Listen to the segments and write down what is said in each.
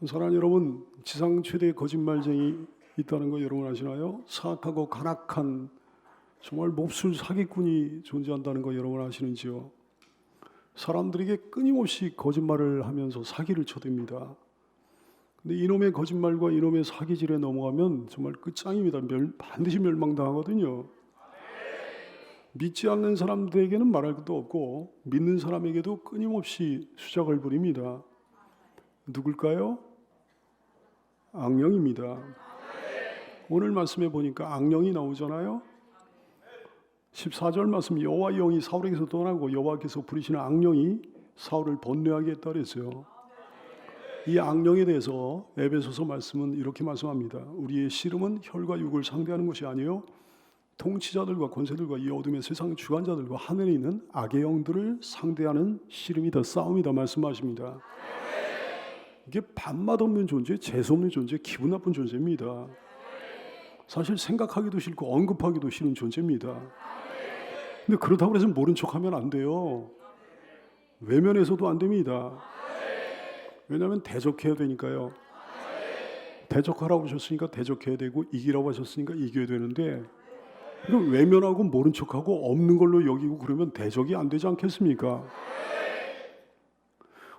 사랑하는 여러분, 지상 최대의 거짓말쟁이 있다는 거 여러분 아시나요? 사악하고 간악한 정말 몹쓸 사기꾼이 존재한다는 거 여러분 아시는지요? 사람들에게 끊임없이 거짓말을 하면서 사기를 쳐댑니다. 근데 이놈의 거짓말과 이놈의 사기질에 넘어가면 정말 끝장입니다. 반드시 멸망당하거든요. 믿지 않는 사람들에게는 말할 것도 없고 믿는 사람에게도 끊임없이 수작을 부립니다. 누굴까요? 악령입니다. 오늘 말씀에 보니까 악령이 나오잖아요. 14절 말씀, 여호와의 영이 사울에게서 떠나고 여호와께서 부리시는 악령이 사울을 번뇌하게 했다 그랬어요. 이 악령에 대해서 에베소서 말씀은 이렇게 말씀합니다. 우리의 씨름은 혈과 육을 상대하는 것이 아니요 통치자들과 권세들과 이 어둠의 세상 주관자들과 하늘에 있는 악의 영들을 상대하는 씨름이다, 싸움이다 말씀하십니다. 이게 밥맛 없는 존재, 재수 없는 존재, 기분 나쁜 존재입니다. 사실 생각하기도 싫고 언급하기도 싫은 존재입니다. 근데 그렇다고 해서 모른 척하면 안 돼요. 외면해서도 안 됩니다. 왜냐하면 대적해야 되니까요. 대적하라고 하셨으니까 대적해야 되고 이기라고 하셨으니까 이겨야 되는데 외면하고 모른 척하고 없는 걸로 여기고 그러면 대적이 안 되지 않겠습니까?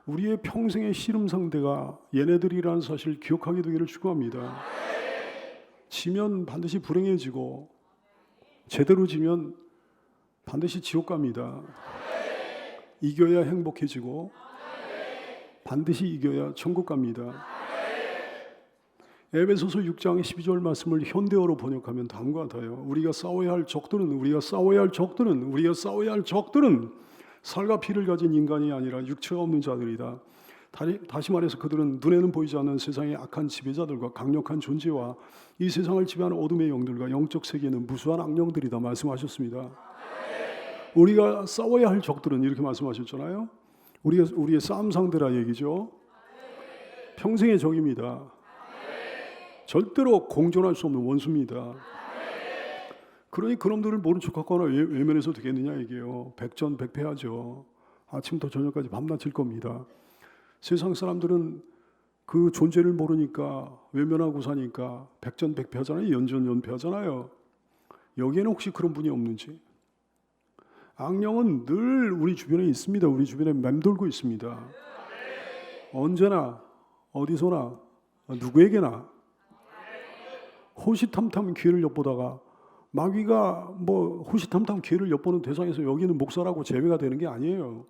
우리의 평생의 씨름 상대가 얘네들이라는 사실을 기억하게 되기를 축원합니다. 지면 반드시 불행해지고 제대로 지면 반드시 지옥 갑니다. 이겨야 행복해지고 반드시 이겨야 천국 갑니다. 에베소서 6장 12절 말씀을 현대어로 번역하면 다음과 같아요. 우리가 싸워야 할 적들은 살과 피를 가진 인간이 아니라 육체가 없는 자들이다. 다시 말해서 그들은 눈에는 보이지 않는 세상의 악한 지배자들과 강력한 존재와 이 세상을 지배하는 어둠의 영들과 영적 세계는 무수한 악령들이다 말씀하셨습니다. 우리가 싸워야 할 적들은 이렇게 말씀하셨잖아요. 우리의 싸움 상대라 얘기죠. 평생의 적입니다. 절대로 공존할 수 없는 원수입니다. 그러니 그놈들을 모른 척하거나 외면해서 되겠느냐 얘기예요. 백전백패하죠. 아침부터 저녁까지 밤낮일 겁니다. 세상 사람들은 그 존재를 모르니까 외면하고 사니까 백전백패하잖아요. 연전연패하잖아요. 여기에는 혹시 그런 분이 없는지? 악령은 늘 우리 주변에 있습니다. 우리 주변에 맴돌고 있습니다. 언제나 어디서나 누구에게나 호시탐탐 기회를 엿보다가 마귀가 호시탐탐 기회를 엿보는 대상에서 여기는 목사라고 제외가 되는 게 아니에요.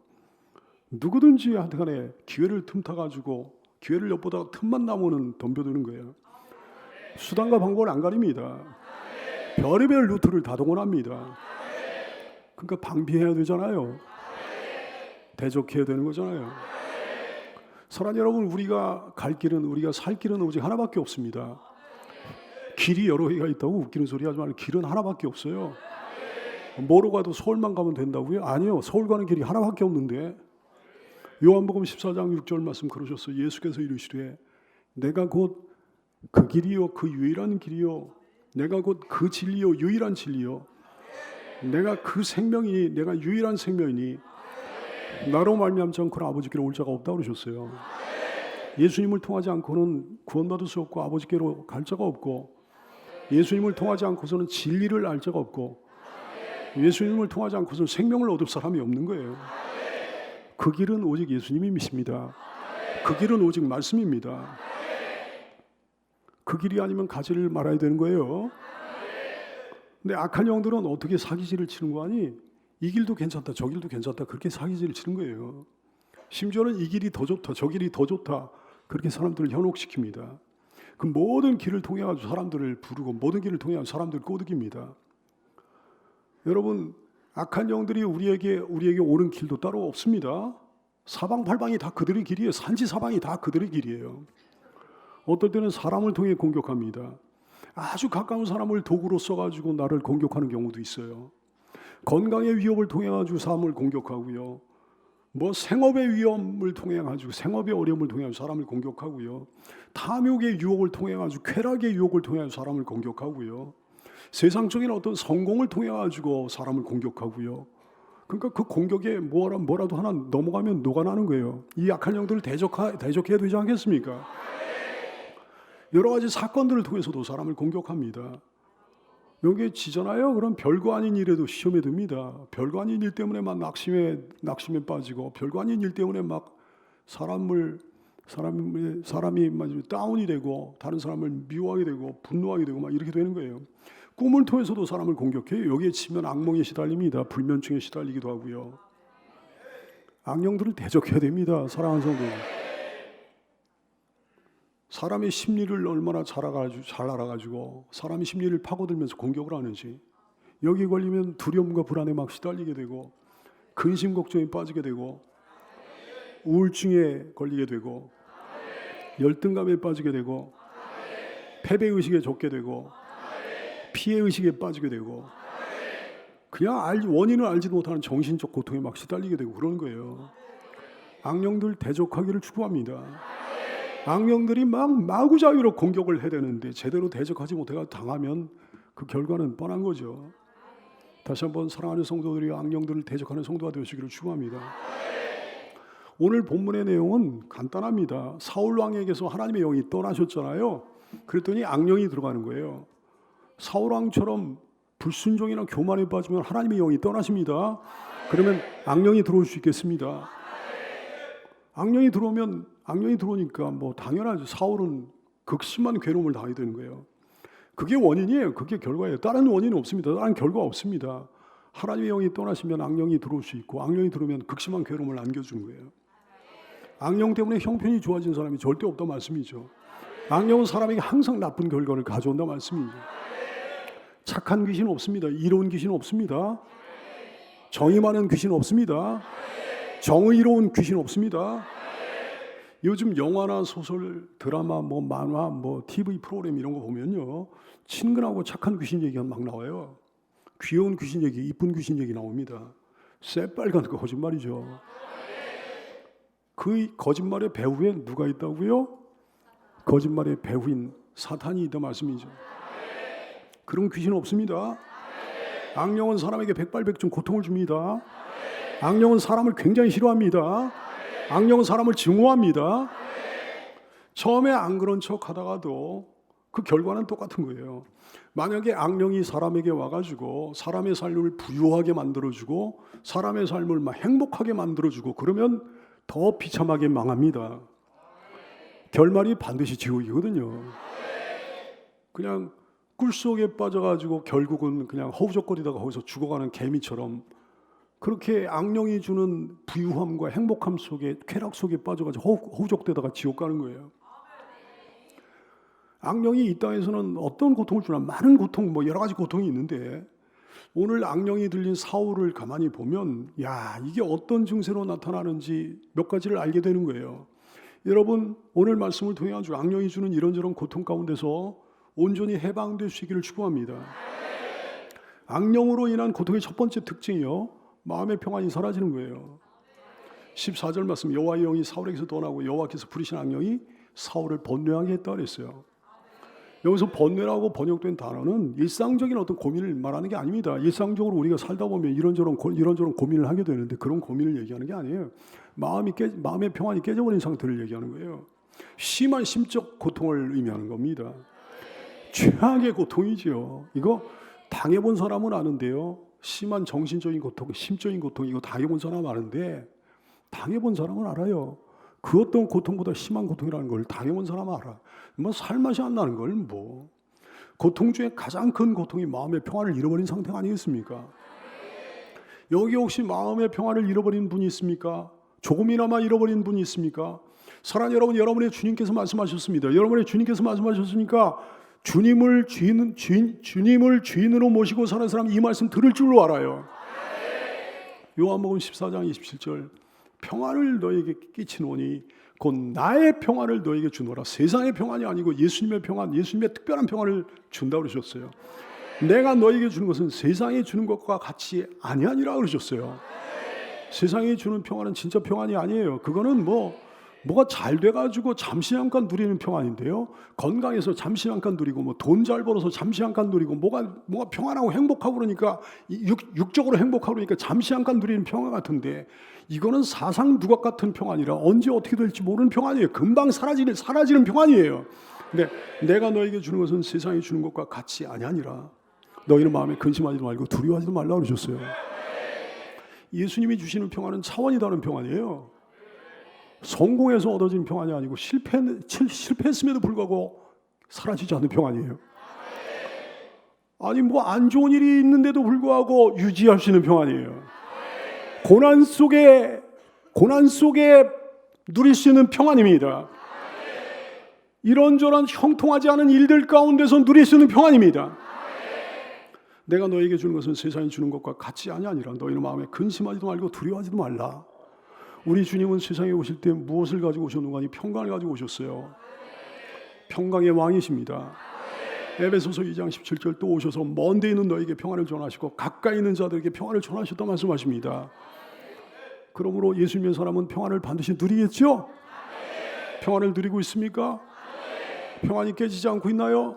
누구든지 한테간에 기회를 틈타가지고 기회를 엿보다가 틈만 나면은 덤벼드는 거예요. 수단과 방법을 안 가립니다. 별의별 루트를 다 동원합니다. 그러니까 방비해야 되잖아요. 대적해야 되는 거잖아요. 사랑하는 여러분, 우리가 갈 길은, 우리가 살 길은 오직 하나밖에 없습니다. 길이 여러 개가 있다고 웃기는 소리 하지 말고 길은 하나밖에 없어요. 뭐로 가도 서울만 가면 된다고요? 아니요. 서울 가는 길이 하나밖에 없는데. 요한복음 14장 6절 말씀 그러셨어요. 예수께서 이르시되 내가 곧 그 길이요 그 유일한 길이요 내가 곧 그 진리요 유일한 진리요 내가 그 생명이니 내가 유일한 생명이니 나로 말미암지 않고는 아버지께로 올 자가 없다고 그러셨어요. 예수님을 통하지 않고는 구원받을 수 없고 아버지께로 갈 자가 없고 예수님을 통하지 않고서는 진리를 알 자가 없고 예수님을 통하지 않고서는 생명을 얻을 사람이 없는 거예요. 그 길은 오직 예수님이십니다. 그 길은 오직 말씀입니다. 그 길이 아니면 가지를 말아야 되는 거예요. 근데 악한 영들은 어떻게 사기질을 치는 거 아니? 이 길도 괜찮다, 저 길도 괜찮다 그렇게 사기질을 치는 거예요. 심지어는 이 길이 더 좋다, 저 길이 더 좋다 그렇게 사람들을 현혹시킵니다. 그 모든 길을 통해 가지고 사람들을 부르고 모든 길을 통해 가지고 사람들을 꼬드깁니다. 여러분, 악한 영들이 우리에게 오는 길도 따로 없습니다. 사방팔방이 다 그들의 길이에요. 산지사방이 다 그들의 길이에요. 어떨 때는 사람을 통해 공격합니다. 아주 가까운 사람을 도구로 써가지고 나를 공격하는 경우도 있어요. 건강의 위협을 통해 가지고 사람을 공격하고요. 생업의 위험을 통해 가지고 생업의 어려움을 통해 가지고 사람을 공격하고요. 탐욕의 유혹을 통해 가지고 쾌락의 유혹을 통해 가지고 사람을 공격하고요. 세상적인 어떤 성공을 통해 가지고 사람을 공격하고요. 그러니까 그 공격에 뭐라도 하나 넘어가면 녹아나는 거예요. 이 약한 영들을 대적해야 되지 않겠습니까? 여러 가지 사건들을 통해서도 사람을 공격합니다. 여기에 지잖아요. 그럼 별거 아닌 일에도 시험에 듭니다. 별거 아닌 일 때문에 막 낙심에 빠지고, 별거 아닌 일 때문에 막 사람이 다운이 되고, 다른 사람을 미워하게 되고, 분노하게 되고, 막 이렇게 되는 거예요. 꿈을 통해서도 사람을 공격해요. 여기에 치면 악몽에 시달립니다. 불면증에 시달리기도 하고요. 악령들을 대적해야 됩니다. 사랑하는 성도. 사람의 심리를 얼마나 잘 알아가지고 사람의 심리를 파고들면서 공격을 하는지. 여기 걸리면 두려움과 불안에 막 시달리게 되고, 근심 걱정에 빠지게 되고, 우울증에 걸리게 되고, 열등감에 빠지게 되고, 패배의식에 젖게 되고, 피해의식에 빠지게 되고, 그냥 원인을 알지도 못하는 정신적 고통에 막 시달리게 되고 그러는 거예요. 악령들 대적하기를 축복합니다. 악령들이 막 마구자위로 공격을 해야 되는데 제대로 대적하지 못해가 당하면 그 결과는 뻔한 거죠. 다시 한번 사랑하는 성도들이 악령들을 대적하는 성도가 되시기를 축복합니다. 오늘 본문의 내용은 간단합니다. 사울 왕에게서 하나님의 영이 떠나셨잖아요. 그랬더니 악령이 들어가는 거예요. 사울 왕처럼 불순종이나 교만에 빠지면 하나님의 영이 떠나십니다. 그러면 악령이 들어올 수 있겠습니다. 악령이 들어오니까 뭐 당연하죠. 사울은 극심한 괴로움을 당하게 되는 거예요. 그게 원인이에요. 그게 결과예요. 다른 원인은 없습니다. 다른 결과가 없습니다. 하나님의 영이 떠나시면 악령이 들어올 수 있고, 악령이 들어오면 극심한 괴로움을 안겨주는 거예요. 악령 때문에 형편이 좋아진 사람이 절대 없다 말씀이죠. 악령은 사람에게 항상 나쁜 결과를 가져온다 말씀이죠. 착한 귀신 없습니다. 이로운 귀신 없습니다. 정의 많은 귀신 없습니다. 정의로운 귀신 없습니다. 요즘 영화나 소설, 드라마, 뭐 만화, 뭐 TV 프로그램 이런 거 보면요, 친근하고 착한 귀신 얘기가 막 나와요. 귀여운 귀신 얘기, 이쁜 귀신 얘기 나옵니다. 새빨간 거 거짓말이죠. 그 거짓말의 배후에 누가 있다고요? 거짓말의 배후인 사탄이 있다 말씀이죠. 그런 귀신은 없습니다. 악령은 사람에게 백발백중 고통을 줍니다. 악령은 사람을 굉장히 싫어합니다. 악령은 사람을 증오합니다. 처음에 안 그런 척 하다가도 그 결과는 똑같은 거예요. 만약에 악령이 사람에게 와가지고 사람의 삶을 부유하게 만들어주고 사람의 삶을 막 행복하게 만들어주고 그러면 더 비참하게 망합니다. 결말이 반드시 지옥이거든요. 그냥 꿀속에 빠져가지고 결국은 그냥 허우적거리다가 거기서 죽어가는 개미처럼 그렇게 악령이 주는 부유함과 행복함 속에 쾌락 속에 빠져가지고 허우적대다가 지옥 가는 거예요. 악령이 이 땅에서는 어떤 고통을 주나 많은 고통, 뭐 여러 가지 고통이 있는데 오늘 악령이 들린 사울을 가만히 보면 야, 이게 어떤 증세로 나타나는지 몇 가지를 알게 되는 거예요. 여러분 오늘 말씀을 통해 가지고 악령이 주는 이런저런 고통 가운데서 온전히 해방되시기를 축복합니다. 악령으로 인한 고통의 첫 번째 특징이요, 마음의 평안이 사라지는 거예요. 14절 말씀, 여호와의 영이 사울에게서 떠나고 여호와께서 부리신 악령이 사울을 번뇌하게 했다 그랬어요. 여기서 번뇌라고 번역된 단어는 일상적인 어떤 고민을 말하는 게 아닙니다. 일상적으로 우리가 살다 보면 이런저런 고민을 하게 되는데 그런 고민을 얘기하는 게 아니에요. 마음의 평안이 깨져버린 상태를 얘기하는 거예요. 심한 심적 고통을 의미하는 겁니다. 최악의 고통이죠. 이거 당해본 사람은 아는데요. 심한 정신적인 고통, 심적인 고통, 이거 당해본 사람 아는데 당해본 사람은 알아요. 그 어떤 고통보다 심한 고통이라는 걸 당해본 사람은 알아. 뭐 살맛이 안 나는 걸 뭐. 고통 중에 가장 큰 고통이 마음의 평안을 잃어버린 상태가 아니겠습니까? 여기 혹시 마음의 평안을 잃어버린 분이 있습니까? 조금이나마 잃어버린 분이 있습니까? 사랑하는 여러분, 여러분의 주님께서 말씀하셨습니다. 여러분의 주님께서 말씀하셨으니까 주님을 주인으로 모시고 사는 사람 이 말씀 들을 줄로 알아요. 요한복음 14장 27절, 평안을 너에게 끼치노니 곧 나의 평안을 너에게 주노라. 세상의 평안이 아니고 예수님의 평안, 예수님의 특별한 평안을 준다고 그러셨어요. 내가 너에게 주는 것은 세상에 주는 것과 같이 아니하니라 그러셨어요. 세상에 주는 평안은 진짜 평안이 아니에요. 그거는 뭐가 잘 돼가지고 잠시 잠깐 누리는 평안인데요. 건강해서 잠시 잠깐 누리고 뭐 돈 잘 벌어서 잠시 잠깐 누리고 뭐가 평안하고 행복하고 그러니까 육적으로 행복하고 그러니까 잠시 잠깐 누리는 평안 같은데 이거는 사상 누각 같은 평안이라 언제 어떻게 될지 모르는 평안이에요. 금방 사라지는 평안이에요. 내가 너에게 주는 것은 세상이 주는 것과 같이 아니하니라. 너희는 마음에 근심하지도 말고 두려워하지도 말라 그러셨어요. 예수님이 주시는 평안은 차원이 다른 평안이에요. 성공해서 얻어진 평안이 아니고 실패했음에도 불구하고 사라지지 않는 평안이에요. 아니 뭐 안 좋은 일이 있는데도 불구하고 유지할 수 있는 평안이에요. 고난 속에 누릴 수 있는 평안입니다. 이런저런 형통하지 않은 일들 가운데서 누릴 수 있는 평안입니다. 내가 너에게 주는 것은 세상이 주는 것과 같이 아니하니라. 너희는 마음에 근심하지도 말고 두려워하지도 말라. 우리 주님은 세상에 오실 때 무엇을 가지고 오셨는가 하니 평강을 가지고 오셨어요. 평강의 왕이십니다. 에베소서 2장 17절 또 오셔서 먼 데 있는 너에게 평안을 전하시고 가까이 있는 자들에게 평안을 전하셨다 말씀하십니다. 그러므로 예수 믿는 사람은 평안을 반드시 누리겠죠? 평안을 누리고 있습니까? 평안이 깨지지 않고 있나요?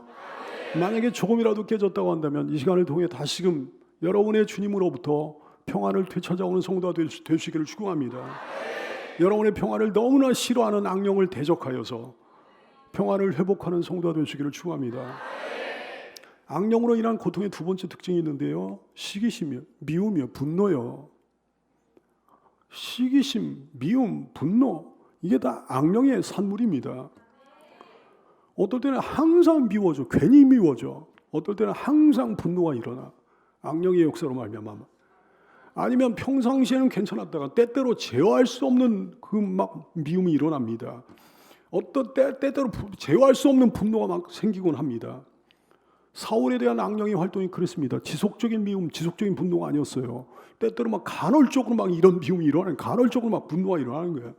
만약에 조금이라도 깨졌다고 한다면 이 시간을 통해 다시금 여러분의 주님으로부터 평안을 되찾아오는 성도가 되시기를 축원합니다. 여러분의 평안을 너무나 싫어하는 악령을 대적하여서 평안을 회복하는 성도가 되시기를 축원합니다. 악령으로 인한 고통의 두 번째 특징이 있는데요. 시기심이요, 미움이요, 분노요. 시기심, 미움, 분노, 이게 다 악령의 산물입니다. 어떨 때는 항상 미워져, 괜히 미워져. 어떨 때는 항상 분노가 일어나. 악령의 역사로 말미암아. 아니면 평상시에는 괜찮았다가 때때로 제어할 수 없는 그 막 미움이 일어납니다. 어떤 때때로 제어할 수 없는 분노가 막 생기곤 합니다. 사울에 대한 악령의 활동이 그랬습니다. 지속적인 미움, 지속적인 분노가 아니었어요. 때때로 막 간헐적으로 막 이런 미움이 일어나는, 간헐적으로 막 분노가 일어나는 거예요.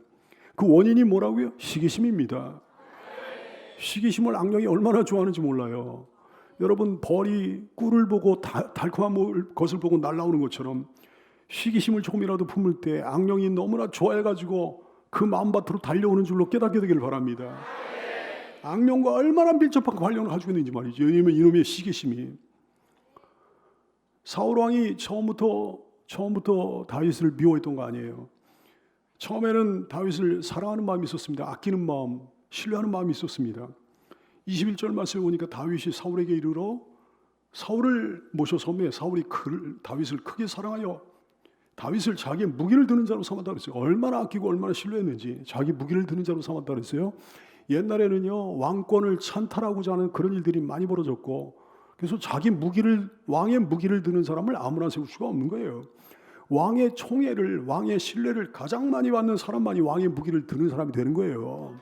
그 원인이 뭐라고요? 시기심입니다. 시기심을 악령이 얼마나 좋아하는지 몰라요. 여러분 벌이 꿀을 보고 달콤한 것을 보고 날아오는 것처럼 시기심을 조금이라도 품을 때 악령이 너무나 좋아해가지고 그 마음밭으로 달려오는 줄로 깨닫게 되기를 바랍니다. 악령과 얼마나 밀접한 관련을 가지고 있는지 말이죠. 이놈의 시기심이. 사울 왕이 처음부터 다윗을 미워했던 거 아니에요. 처음에는 다윗을 사랑하는 마음이 있었습니다. 아끼는 마음, 신뢰하는 마음이 있었습니다. 21절 말씀에 보니까 다윗이 사울에게 이르러 사울을 모셔섬에 사울이 다윗을 크게 사랑하여 다윗을 자기의 무기를 드는 자로 삼았다 그랬어요. 얼마나 아끼고 얼마나 신뢰했는지 자기 무기를 드는 자로 삼았다 그랬어요. 옛날에는요 왕권을 찬탈하고자 하는 그런 일들이 많이 벌어졌고 그래서 왕의 무기를 드는 사람을 아무나 세울 수가 없는 거예요. 왕의 총애를, 왕의 신뢰를 가장 많이 받는 사람만이 왕의 무기를 드는 사람이 되는 거예요.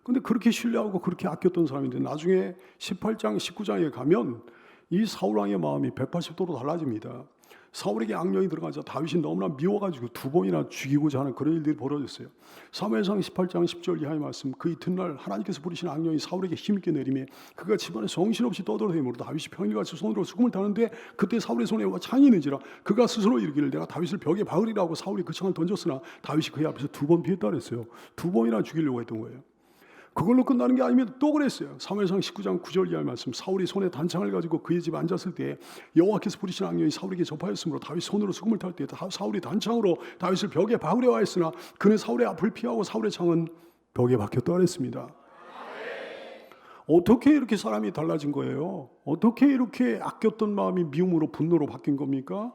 근데 그렇게 신뢰하고 그렇게 아꼈던 사람인데 나중에 18장, 19장에 가면 이 사울왕의 마음이 180도로 달라집니다. 사울에게 악령이 들어가자 다윗이 너무나 미워가지고 두 번이나 죽이고자 하는 그런 일들이 벌어졌어요. 사무엘상 18장 10절 이하의 말씀, 그 이튿날 하나님께서 부리신 악령이 사울에게 힘있게 내리매 그가 집안에 정신없이 떠돌아다니므로 다윗이 평일같이 손으로 수금을 타는데 그때 사울의 손에 창이 있는지라 그가 스스로 이르기를 내가 다윗을 벽에 박으리라 하고 사울이 그 창을 던졌으나 다윗이 그의 앞에서 두 번 피했다 그랬어요. 두 번이나 죽이려고 했던 거예요. 그걸로 끝나는 게 아니면 또 그랬어요. 사무엘상 19장 9절 이하의 말씀, 사울이 손에 단창을 가지고 그의 집에 앉았을 때 여호와께서 부리신 악령이 사울에게 접하였으므로 다윗 손으로 수금을 탈 때 사울이 단창으로 다윗을 벽에 박으려 하였으나 그는 사울의 앞을 피하고 사울의 창은 벽에 박혔다 그랬습니다. 어떻게 이렇게 사람이 달라진 거예요? 어떻게 이렇게 아꼈던 마음이 미움으로 분노로 바뀐 겁니까?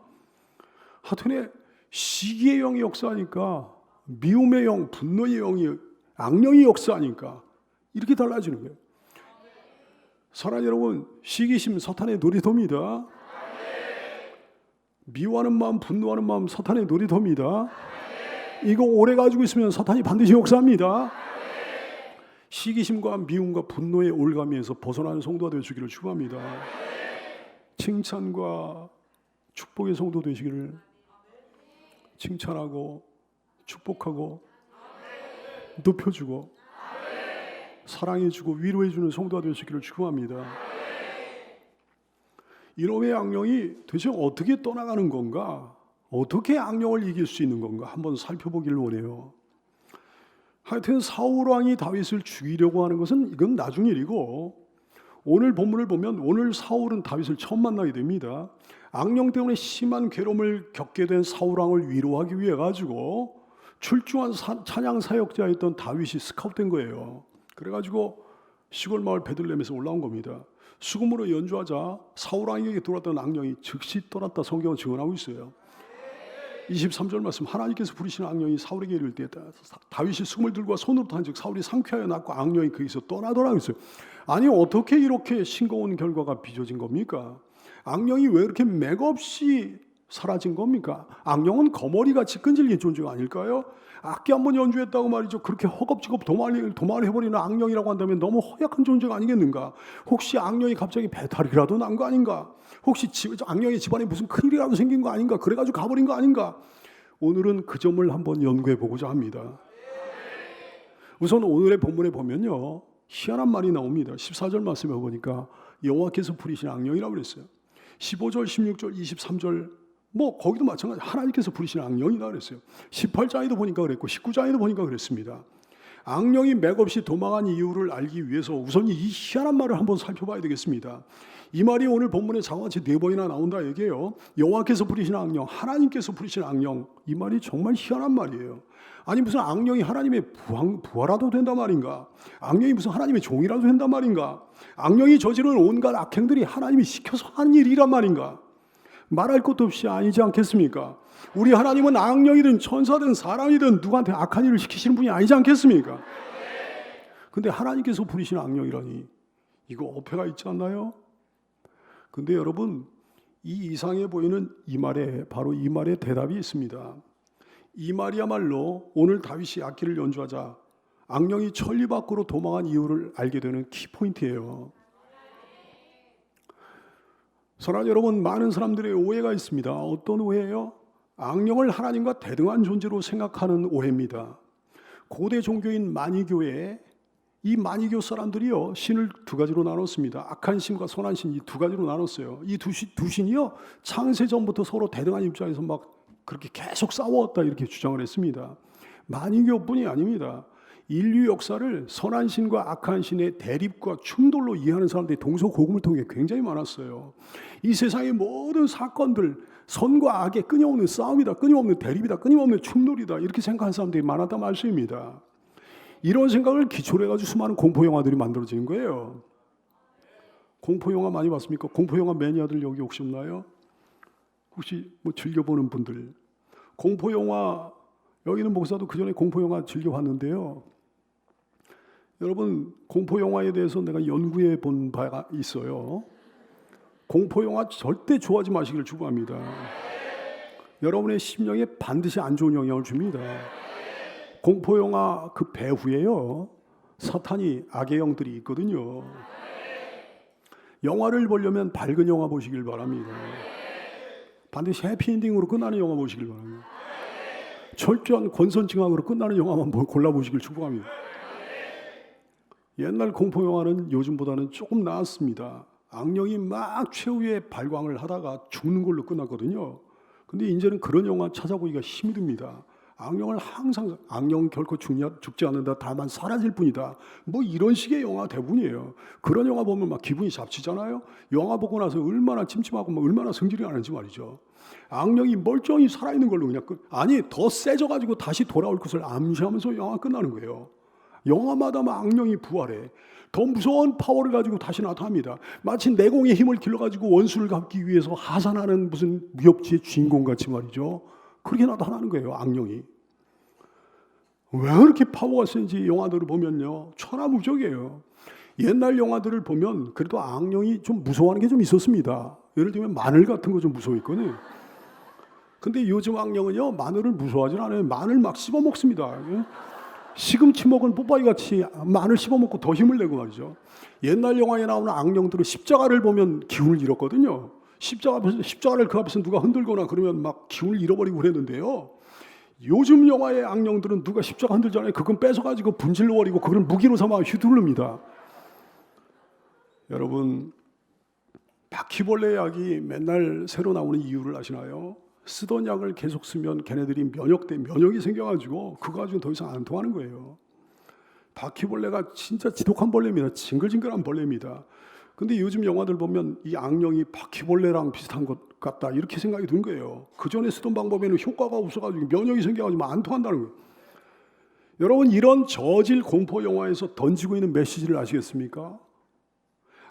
하여튼에 시기의 영이 역사하니까 미움의 영, 분노의 영이 악령이 역사하니까 이렇게 달라지는 거예요. 사랑하는 여러분, 시기심 사탄의 놀이터입니다. 미워하는 마음, 분노하는 마음 사탄의 놀이터입니다. 이거 오래 가지고 있으면 사탄이 반드시 역사합니다. 시기심과 미움과 분노의 올가미에서 벗어나는 성도가 되시기를 축원합니다. 칭찬과 축복의 성도 되시기를 칭찬하고 축복하고 높여주고 사랑해주고 위로해주는 성도가 되시기를 축원합니다. 이놈의 악령이 도대체 어떻게 떠나가는 건가? 어떻게 악령을 이길 수 있는 건가? 한번 살펴보기를 원해요. 하여튼 사울왕이 다윗을 죽이려고 하는 것은 이건 나중 일이고 오늘 본문을 보면 오늘 사울은 다윗을 처음 만나게 됩니다. 악령 때문에 심한 괴로움을 겪게 된 사울왕을 위로하기 위해 가지고 출중한 찬양 사역자였던 다윗이 스카웃된 거예요. 그래가지고 시골 마을 베들레헴에서 올라온 겁니다. 수금으로 연주하자 사울 왕에게 들어왔던 악령이 즉시 떠났다 성경은 증언하고 있어요. 23절 말씀, 하나님께서 부르시는 악령이 사울에게 이를 때 다윗이 수금을 들고 손으로 탄즉 사울이 상쾌하여 낫고 악령이 거기서 떠나더라고 있어요. 아니 어떻게 이렇게 싱거운 결과가 빚어진 겁니까? 악령이 왜 이렇게 맥없이 사라진 겁니까? 악령은 거머리같이 끈질긴 존재가 아닐까요? 악기 한번 연주했다고 말이죠. 그렇게 허겁지겁 도마를 해버리는 악령이라고 한다면 너무 허약한 존재가 아니겠는가? 혹시 악령이 갑자기 배탈이라도 난 거 아닌가? 혹시 악령이 집안에 무슨 큰일이라도 생긴 거 아닌가? 그래가지고 가버린 거 아닌가? 오늘은 그 점을 한번 연구해 보고자 합니다. 우선 오늘의 본문에 보면요, 희한한 말이 나옵니다. 14절 말씀에 보니까 여호와께서 부리신 악령이라고 그랬어요. 15절, 16절, 23절 뭐 거기도 마찬가지, 하나님께서 부리신 악령이다 그랬어요. 18장에도 보니까 그랬고 19장에도 보니까 그랬습니다. 악령이 맥없이 도망한 이유를 알기 위해서 우선 이 희한한 말을 한번 살펴봐야 되겠습니다. 이 말이 오늘 본문에 장같이 4번이나 나온다 얘기해요. 여호와께서 부리신 악령, 하나님께서 부리신 악령, 이 말이 정말 희한한 말이에요. 아니 무슨 악령이 하나님의 부하라도 된단 말인가? 악령이 무슨 하나님의 종이라도 된단 말인가? 악령이 저지르는 온갖 악행들이 하나님이 시켜서 하는 일이란 말인가? 말할 것도 없이 아니지 않겠습니까? 우리 하나님은 악령이든 천사든 사람이든 누구한테 악한 일을 시키시는 분이 아니지 않겠습니까? 근데 하나님께서 부리시는 악령이라니 이거 어폐가 있지 않나요? 근데 여러분, 이 이상해 보이는 이 말에 바로 이 말에 대답이 있습니다. 이 말이야말로 오늘 다윗이 악기를 연주하자 악령이 천리 밖으로 도망한 이유를 알게 되는 키포인트예요. 사랑하는 여러분, 많은 사람들의 오해가 있습니다. 어떤 오해예요? 악령을 하나님과 대등한 존재로 생각하는 오해입니다. 고대 종교인 마니교에 이 마니교 사람들이요, 신을 2가지로 나눴습니다. 악한 신과 선한 신, 이 2가지로 나눴어요. 이 두 신이요, 창세 전부터 서로 대등한 입장에서 막 그렇게 계속 싸웠다 이렇게 주장을 했습니다. 마니교뿐이 아닙니다. 인류 역사를 선한 신과 악한 신의 대립과 충돌로 이해하는 사람들이 동서고금을 통해 굉장히 많았어요. 이 세상의 모든 사건들, 선과 악의 끊임없는 싸움이다, 끊임없는 대립이다, 끊임없는 충돌이다 이렇게 생각하는 사람들이 많았단 말씀입니다. 이런 생각을 기초로 해가지고 수많은 공포영화들이 만들어지는 거예요. 공포영화 많이 봤습니까? 공포영화 매니아들 여기 혹시 없나요? 혹시 뭐 즐겨보는 분들? 공포영화, 여기는 목사도 그전에 공포영화 즐겨봤는데요. 여러분, 공포영화에 대해서 내가 연구해 본 바가 있어요. 공포영화 절대 좋아하지 마시기를 축원합니다. 여러분의 심령에 반드시 안 좋은 영향을 줍니다. 공포영화 그 배후에요, 사탄이 악의 영들이 있거든요. 영화를 보려면 밝은 영화 보시길 바랍니다. 반드시 해피엔딩으로 끝나는 영화 보시길 바랍니다. 철저한 권선징악으로 끝나는 영화만 골라보시길 축복합니다. 옛날 공포영화는 요즘보다는 조금 나았습니다. 악령이 막 최후의 발광을 하다가 죽는 걸로 끝났거든요. 근데 이제는 그런 영화 찾아보기가 힘이 듭니다. 악령을 항상, 악령 결코 죽지 않는다, 다만 사라질 뿐이다, 뭐 이런 식의 영화 대부분이에요. 그런 영화 보면 막 기분이 잡치잖아요. 영화 보고 나서 얼마나 찜찜하고 막 얼마나 성질이 나는지 말이죠. 악령이 멀쩡히 살아있는 걸로 그냥 아니 더 세져가지고 다시 돌아올 것을 암시하면서 영화 끝나는 거예요. 영화마다 막 악령이 부활해 더 무서운 파워를 가지고 다시 나타납니다. 마치 내공의 힘을 길러가지고 원수를 갚기 위해서 하산하는 무슨 무협지의 주인공같이 말이죠. 그렇게 나타나는 거예요, 악령이. 왜 그렇게 파워가 센지 영화들을 보면요, 천하무적이에요. 옛날 영화들을 보면 그래도 악령이 좀 무서워하는 게 좀 있었습니다. 예를 들면 마늘 같은 거 좀 무서워했거든요. 근데 요즘 악령은요, 마늘을 무서워하지 않아요. 마늘 막 씹어 먹습니다. 시금치 먹은 뽀빠이같이 마늘 씹어 먹고 더 힘을 내고 말이죠. 옛날 영화에 나오는 악령들은 십자가를 보면 기운을 잃었거든요. 십자가를 그 앞에서 누가 흔들거나 그러면 막 기운을 잃어버리고 그랬는데요. 요즘 영화의 악령들은 누가 십자가 흔들잖아요. 그건 뺏어가지고 분질러버리고 그걸 무기로 삼아 휘두릅니다. 여러분, 바퀴벌레 약이 맨날 새로 나오는 이유를 아시나요? 쓰던 약을 계속 쓰면 걔네들이 면역이 생겨가지고 그거 가지고 더 이상 안 통하는 거예요. 바퀴벌레가 진짜 지독한 벌레입니다. 징글징글한 벌레입니다. 근데 요즘 영화들 보면 이 악령이 바퀴벌레랑 비슷한 것 같다 이렇게 생각이 든 거예요. 그 전에 쓰던 방법에는 효과가 없어가지고 면역이 생겨가지고 안 통한다는 거예요. 여러분, 이런 저질 공포 영화에서 던지고 있는 메시지를 아시겠습니까?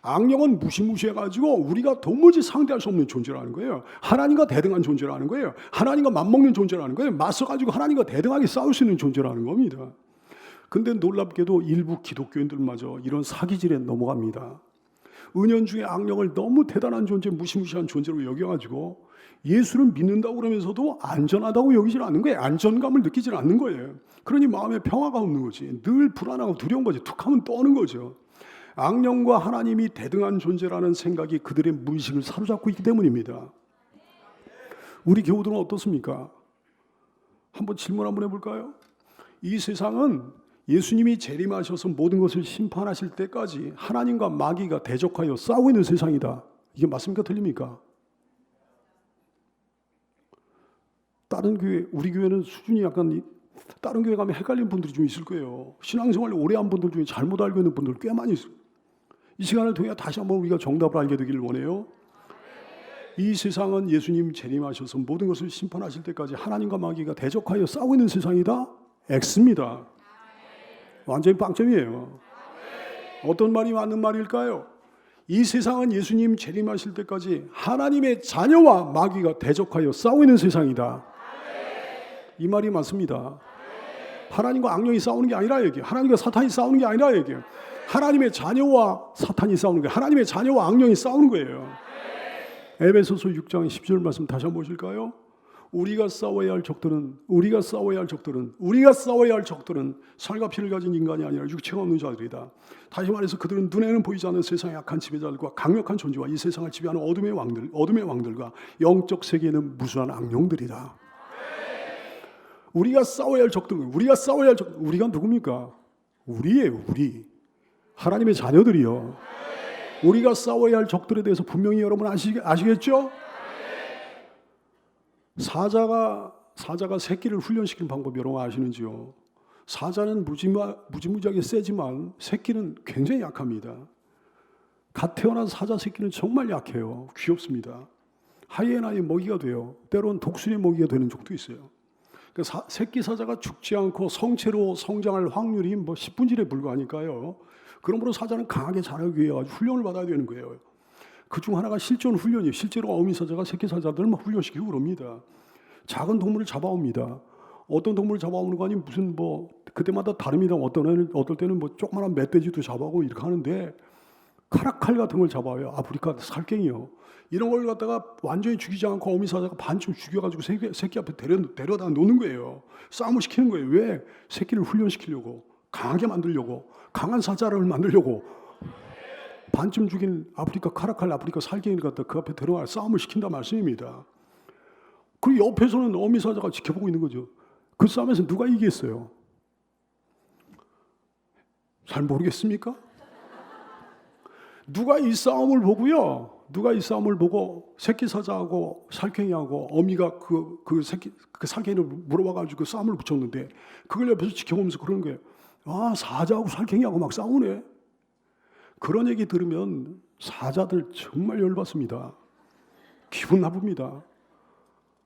악령은 무시무시해가지고 우리가 도무지 상대할 수 없는 존재라는 거예요. 하나님과 대등한 존재라는 거예요. 하나님과 맞먹는 존재라는 거예요. 맞서가지고 하나님과 대등하게 싸울 수 있는 존재라는 겁니다. 근데 놀랍게도 일부 기독교인들마저 이런 사기질에 넘어갑니다. 은연중에 악령을 너무 대단한 존재, 무시무시한 존재로 여겨가지고 예수를 믿는다고 그러면서도 안전하다고 여기질 않는 거예요. 안전감을 느끼질 않는 거예요. 그러니 마음에 평화가 없는 거지. 늘 불안하고 두려운 거지. 툭 하면 떠는 거죠. 악령과 하나님이 대등한 존재라는 생각이 그들의 무의식을 사로잡고 있기 때문입니다. 우리 교우들은 어떻습니까? 한번 질문 한번 해볼까요? 이 세상은 예수님이 재림하셔서 모든 것을 심판하실 때까지 하나님과 마귀가 대적하여 싸우고 있는 세상이다. 이게 맞습니까? 틀립니까? 다른 교회, 우리 교회는 수준이 약간 다른 교회 가면 헷갈리는 분들이 좀 있을 거예요. 신앙생활을 오래 한 분들 중에 잘못 알고 있는 분들 꽤 많이 있어요. 이 시간을 통해 다시 한번 우리가 정답을 알게 되기를 원해요. 이 세상은 예수님 재림하셔서 모든 것을 심판하실 때까지 하나님과 마귀가 대적하여 싸우고 있는 세상이다? X입니다. 완전히 빵점이에요. 어떤 말이 맞는 말일까요? 이 세상은 예수님 재림하실 때까지 하나님의 자녀와 마귀가 대적하여 싸우고 있는 세상이다. 이 말이 맞습니다. 하나님과 악령이 싸우는 게 아니라 얘기해요. 하나님과 사탄이 싸우는 게 아니라 얘기해요. 하나님의 자녀와 사탄이 싸우는 거예요. 하나님의 자녀와 악령이 싸우는 거예요. 에베소서 6장 10절 말씀 다시 한번 보실까요? 우리가 싸워야 할 적들은 살과 피를 가진 인간이 아니라 육체가 없는 자들이다. 다시 말해서 그들은 눈에는 보이지 않는 세상의 악한 지배자들과 강력한 존재와 이 세상을 지배하는 어둠의 왕들과 영적 세계에는 무수한 악령들이다. 우리가 싸워야 할 적들은 우리가 누굽니까? 우리예요. 우리 하나님의 자녀들이요. 우리가 싸워야 할 적들에 대해서 분명히 여러분 아시겠죠? 사자가 새끼를 훈련시키는 방법 여러분 아시는지요? 사자는 무지무지하게 세지만 새끼는 굉장히 약합니다. 갓 태어난 사자 새끼는 정말 약해요. 귀엽습니다. 하이에나의 먹이가 돼요. 때로는 독수리의 먹이가 되는 적도 있어요. 새끼 사자가 죽지 않고 성체로 성장할 확률이 10분질에 불과하니까요. 그러므로 사자는 강하게 자라기 위해 훈련을 받아야 되는 거예요. 그중 하나가 실전 훈련이에요. 실제로 어미 사자가 새끼 사자들을 훈련시키고 그럽니다. 작은 동물을 잡아옵니다. 어떤 동물을 잡아오는 거 아니 무슨 그때마다 다릅니다. 어떨 때는 조그만한 멧돼지도 잡아오고 이렇게 하는데 카라칼 같은 걸 잡아와요. 아프리카 살쾡이요. 이런 걸 갖다가 완전히 죽이지 않고 어미 사자가 반쯤 죽여가지고 새끼 앞에 데려다 놓는 거예요. 싸움을 시키는 거예요. 왜? 새끼를 훈련시키려고, 강하게 만들려고, 강한 사자를 만들려고. 반쯤 죽인 아프리카 살쾡이를 갖다 그 앞에 들어와 싸움을 시킨다 말씀입니다. 그리고 옆에서는 어미 사자가 지켜보고 있는 거죠. 그 싸움에서 누가 이기겠어요? 잘 모르겠습니까? 누가 이 싸움을 보고 새끼 사자하고 살쾡이하고 어미가 그 살쾡이를 물어봐가지고 그 싸움을 붙였는데 그걸 옆에서 지켜보면서 그러는 거예요. 아, 사자하고 살쾡이하고 막 싸우네. 그런 얘기 들으면 사자들 정말 열받습니다. 기분 나쁩니다.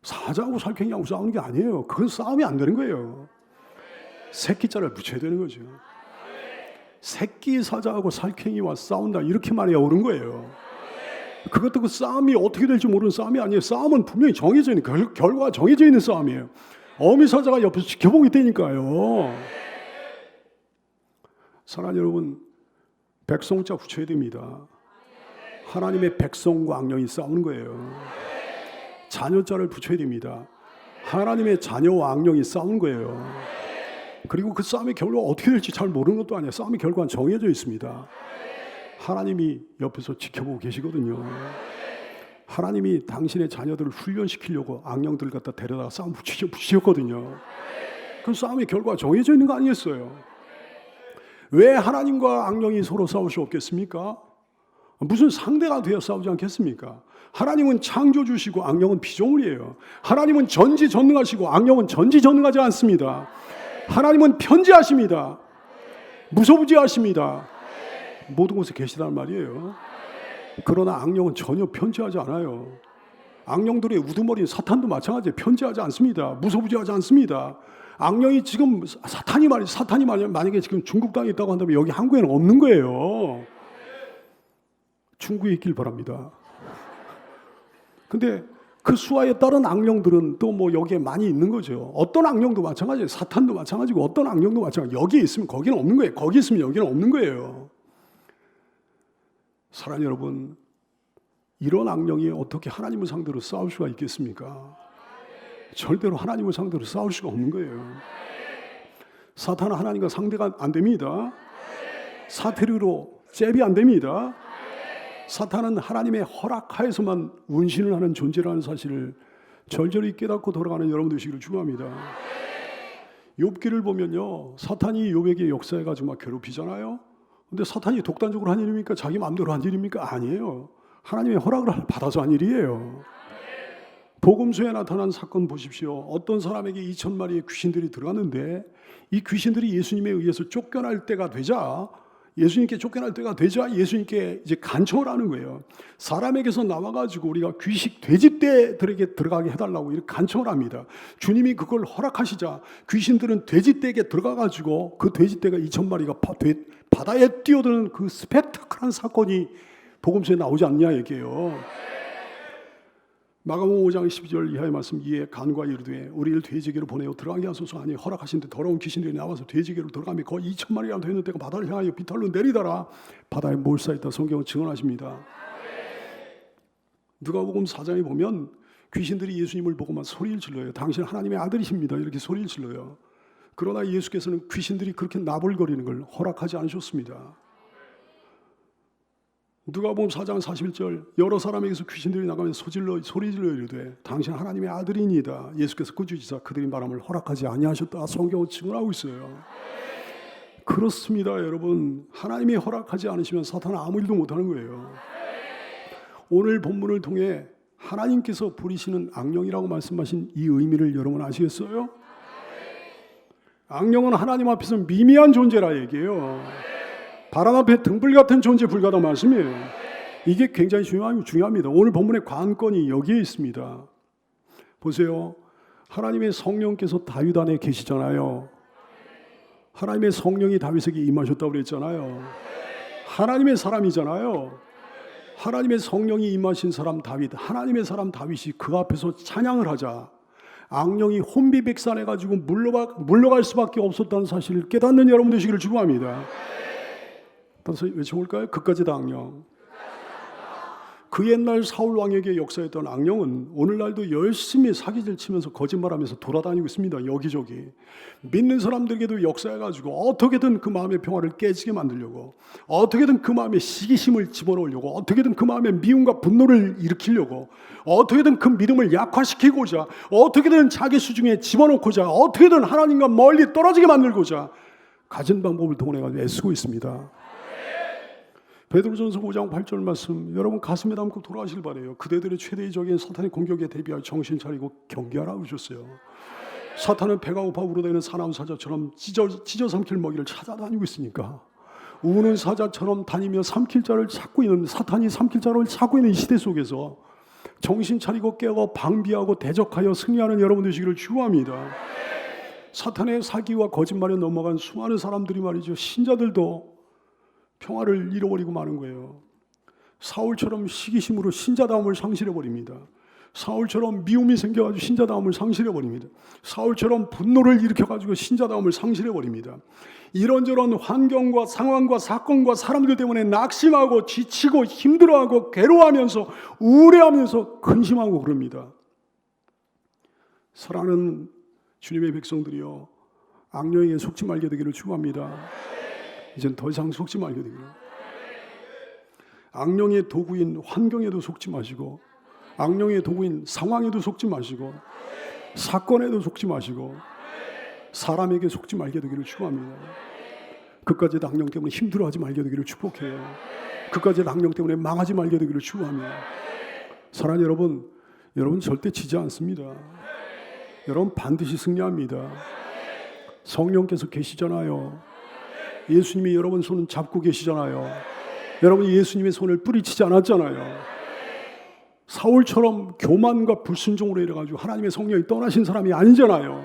사자하고 살쾡이하고 싸우는 게 아니에요. 그건 싸움이 안 되는 거예요. 새끼자를 붙여야 되는 거죠. 새끼 사자하고 살쾡이와 싸운다 이렇게 말해야 옳은 거예요. 그것도 그 싸움이 어떻게 될지 모르는 싸움이 아니에요. 싸움은 분명히 정해져 있는 결과가 정해져 있는 싸움이에요. 어미 사자가 옆에서 지켜보고 있다니까요. 사랑하는 여러분, 백성자 붙여야 됩니다. 하나님의 백성과 악령이 싸우는 거예요. 자녀자를 붙여야 됩니다. 하나님의 자녀와 악령이 싸우는 거예요. 그리고 그 싸움의 결과가 어떻게 될지 잘 모르는 것도 아니에요. 싸움의 결과는 정해져 있습니다. 하나님이 옆에서 지켜보고 계시거든요. 하나님이 당신의 자녀들을 훈련시키려고 악령들을 갖다 데려다가 싸움 붙이셨거든요. 그 싸움의 결과가 정해져 있는 거 아니겠어요? 왜 하나님과 악령이 서로 싸울 수 없겠습니까? 무슨 상대가 되어 싸우지 않겠습니까? 하나님은 창조주시고 악령은 피조물이에요. 하나님은 전지전능하시고 악령은 전지전능하지 않습니다. 하나님은 편지하십니다. 무소부지하십니다. 모든 곳에 계시단 말이에요. 그러나 악령은 전혀 편지하지 않아요. 악령들의 우두머리인 사탄도 마찬가지예요. 편지하지 않습니다. 무소부지하지 않습니다. 악령이 지금 사탄이 만약에 지금 중국 땅에 있다고 한다면 여기 한국에는 없는 거예요. 중국에 있길 바랍니다. 근데 그 수하에 따른 악령들은 또 뭐 여기에 많이 있는 거죠. 어떤 악령도 마찬가지예요. 사탄도 마찬가지고 어떤 악령도 마찬가지예요. 여기에 있으면 거기는 없는 거예요. 거기 있으면 여기는 없는 거예요. 사랑하는 여러분, 이런 악령이 어떻게 하나님을 상대로 싸울 수가 있겠습니까? 절대로 하나님을 상대로 싸울 수가 없는 거예요. 사탄은 하나님과 상대가 안 됩니다. 사태류로 잽이 안 됩니다. 사탄은 하나님의 허락하에서만 운신을 하는 존재라는 사실을 절절히 깨닫고 돌아가는 여러분 되시기를 축원합니다. 욥기를 보면요, 사탄이 욥에게 역사해가지고 막 괴롭히잖아요. 근데 사탄이 독단적으로 한 일입니까? 자기 마음대로 한 일입니까? 아니에요. 하나님의 허락을 받아서 한 일이에요. 복음서에 나타난 사건 보십시오. 어떤 사람에게 2,000마리의 귀신들이 들어갔는데 이 귀신들이 예수님에 의해서 쫓겨날 때가 되자, 예수님께 쫓겨날 때가 되자 예수님께 이제 간청을 하는 거예요. 사람에게서 나와가지고 우리가 돼지떼들에게 들어가게 해달라고 이렇게 간청을 합니다. 주님이 그걸 허락하시자 귀신들은 돼지떼에게 들어가가지고 그 돼지떼가 2,000마리가 바다에 뛰어드는 그 스펙타클한 사건이 복음서에 나오지 않냐 얘기해요. 마가복음 5장 12절 이하의 말씀, 이에 간과 이르되 우리를 돼지계로 보내어 들어가게 하소서 하니 허락하신 데 더러운 귀신들이 나와서 돼지계로 들어가며 거의 2,000마리나 되는 데가 바다를 향하여 비탈로 내리더라. 바다에 몰사있다. 성경은 증언하십니다. 누가복음 4장에 보면 귀신들이 예수님을 보고만 소리를 질러요. 당신 하나님의 아들이십니다. 이렇게 소리를 질러요. 그러나 예수께서는 귀신들이 그렇게 나불거리는 걸 허락하지 않으셨습니다. 누가복음 4장 41절, 여러 사람에게서 귀신들이 나가면서 소리질러 이르되 당신 하나님의 아들이니이다. 예수께서 꾸짖으사 그들이 말함을 허락하지 아니하셨다. 성경은 증언하고 있어요. 그렇습니다, 여러분. 하나님이 허락하지 않으시면 사탄은 아무 일도 못하는 거예요. 오늘 본문을 통해 하나님께서 부리시는 악령이라고 말씀하신 이 의미를 여러분 아시겠어요? 악령은 하나님 앞에서 미미한 존재라 얘기해요. 바람 앞에 등불 같은 존재 불과하다는 말씀이에요. 이게 굉장히 중요합니다. 오늘 본문의 관건이 여기에 있습니다. 보세요. 하나님의 성령께서 다윗 안에 계시잖아요. 하나님의 성령이 다윗에게 임하셨다고 그랬잖아요. 하나님의 사람이잖아요. 하나님의 성령이 임하신 사람 다윗, 하나님의 사람 다윗이 그 앞에서 찬양을 하자 악령이 혼비백산해가지고 물러갈 수밖에 없었다는 사실을 깨닫는 여러분 되시기를 축원합니다. 따라서 외쳐볼까요? 그까지 다 악령. 그 옛날 사울 왕에게 역사했던 악령은 오늘날도 열심히 사기질 치면서 거짓말하면서 돌아다니고 있습니다. 여기저기. 믿는 사람들에게도 역사해가지고 어떻게든 그 마음의 평화를 깨지게 만들려고, 어떻게든 그 마음에 시기심을 집어넣으려고, 어떻게든 그 마음에 미움과 분노를 일으키려고, 어떻게든 그 믿음을 약화시키고자, 어떻게든 자기 수중에 집어넣고자, 어떻게든 하나님과 멀리 떨어지게 만들고자 가진 방법을 동원해가지고 애쓰고 있습니다. 베드로전서 5장 8절 말씀, 여러분 가슴에 담고 돌아가시길 바래요. 그대들의 최대적인 사탄의 공격에 대비하여 정신 차리고 경계하라고 하셨어요. 사탄은 배가 고파 우러대는 사나운 사자처럼 찢어 삼킬 먹이를 찾아다니고 있으니까, 우는 사자처럼 다니며 삼킬 자를 찾고 있는, 사탄이 삼킬 자를 찾고 있는 이 시대 속에서 정신 차리고 깨어 방비하고 대적하여 승리하는 여러분 되시기를 축원합니다. 사탄의 사기와 거짓말에 넘어간 수많은 사람들이 말이죠, 신자들도 평화를 잃어버리고 마는 거예요. 사울처럼 시기심으로 신자다움을 상실해버립니다. 사울처럼 미움이 생겨가지고 신자다움을 상실해버립니다. 사울처럼 분노를 일으켜가지고 신자다움을 상실해버립니다. 이런저런 환경과 상황과 사건과 사람들 때문에 낙심하고 지치고 힘들어하고 괴로워하면서 우울해하면서 근심하고 그럽니다. 사랑하는 주님의 백성들이여, 악령에게 속지 말게 되기를 축원합니다. 이젠 더 이상 속지 말게 되기를. 악령의 도구인 환경에도 속지 마시고, 악령의 도구인 상황에도 속지 마시고, 사건에도 속지 마시고, 사람에게 속지 말게 되기를 축원합니다. 그까지 악령 때문에 힘들어하지 말게 되기를 축복해요. 그까지 악령 때문에 망하지 말게 되기를 축원합니다. 사랑하는 여러분, 여러분 절대 지지 않습니다. 여러분 반드시 승리합니다. 성령께서 계시잖아요. 예수님이 여러분 손을 잡고 계시잖아요. 여러분이 예수님의 손을 뿌리치지 않았잖아요. 사울처럼 교만과 불순종으로 이래가지고 하나님의 성령이 떠나신 사람이 아니잖아요.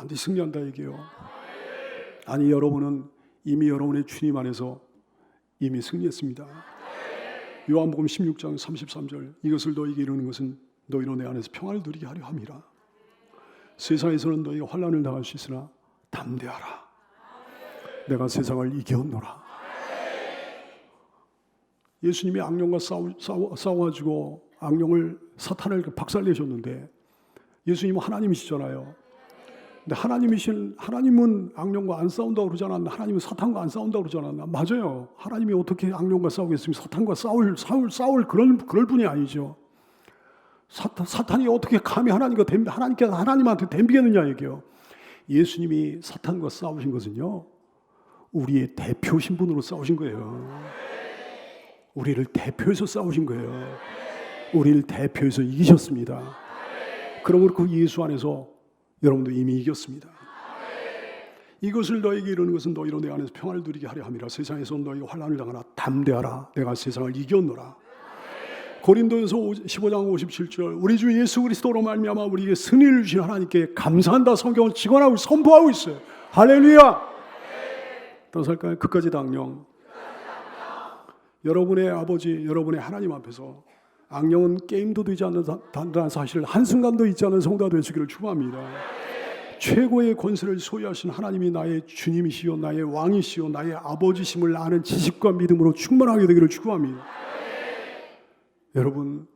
반드시 승리한다 얘기해요. 아니, 여러분은 이미 여러분의 주님 안에서 이미 승리했습니다. 요한복음 16장 33절, 이것을 너희에게 이루는 것은 너희로 내 안에서 평안을 누리게 하려 함이라. 세상에서는 너희가 환난을 당할 수 있으나 담대하라. 내가 세상을 이겼노라. 예수님이 악령과 싸워가지고 악령을, 사탄을 박살내셨는데, 예수님은 하나님이시잖아요. 근데 하나님은 악령과 안 싸운다고 그러지 않았나? 하나님은 사탄과 안 싸운다고 그러지 않았나? 맞아요. 하나님이 어떻게 악령과 싸우겠습니까? 사탄과 싸울 그럴 분이 아니죠. 사탄이 어떻게 감히 하나님께서 하나님한테 덤비겠느냐 얘기요. 예수님이 사탄과 싸우신 것은요, 우리의 대표 신분으로 싸우신 거예요. 우리를 대표해서 싸우신 거예요. 우리를 대표해서 이기셨습니다. 그러므로 그 예수 안에서 여러분도 이미 이겼습니다. 이것을 너에게 이루는 것은 너희로 내 안에서 평안을 누리게 하려 함이라. 세상에서 너희가 환난을 당하나 담대하라. 내가 세상을 이겼노라. 고린도전서 15장 57절, 우리 주 예수 그리스도로 말미암아 우리에게 승리를 주신 하나님께 감사한다 성경을 직언하고 선포하고 있어요. 할렐루야. 따라서 할까요? 그까지 악령. 여러분의 아버지, 여러분의 하나님 앞에서 악령은 게임도 되지 않는다는 사실을 한순간도 잊지 않은 성도가 되시기를 축원합니다. 최고의 권세를 소유하신 하나님이 나의 주님이시요 나의 왕이시요 나의 아버지심을 아는 지식과 믿음으로 충만하게 되기를 축원합니다. 여러분,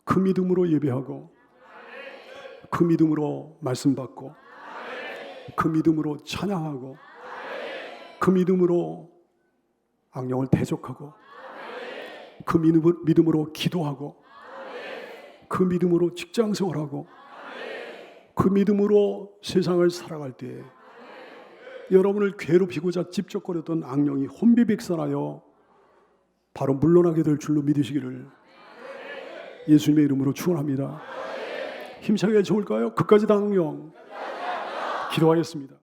그 믿음으로 예배하고, 그 믿음으로 말씀 받고, 그 믿음으로 찬양하고, 그 믿음으로 악령을 대적하고, 그 믿음으로 기도하고, 그 믿음으로 직장생활하고, 그 믿음으로 세상을 살아갈 때 여러분을 괴롭히고자 집적거렸던 악령이 혼비백산하여 바로 물러나게 될 줄로 믿으시기를 예수님의 이름으로 축원합니다. 힘차게 좋을까요? 그까지 악령. 기도하겠습니다.